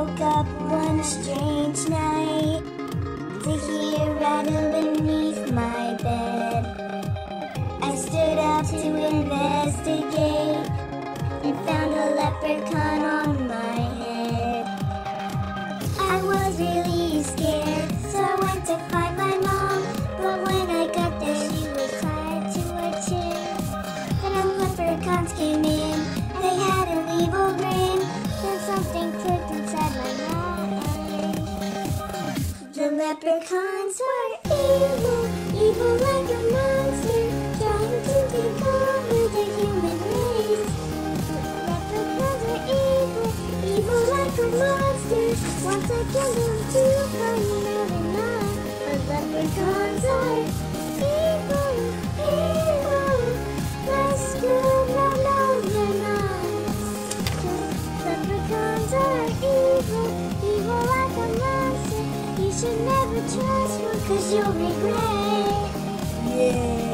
woke up one strange night to hear a rattle beneath my bed. I stood up to investigate and found a leprechaun on my head. I was really scared, so I went to find my mom, but when I got there she was tied to a chair. Then the leprechauns came in, they had an evil grin, then something clicked inside my mind. The leprechauns were evil, evil like a monster, trying to take over the human race. Leprechauns were evil, evil like a monster. Once I killed them too, but never not. But leprechauns are evil, evil. Less good, no, they're not. Leprechauns are evil, evil like a monster. You should never trust one, 'cause you'll regret. Yeah.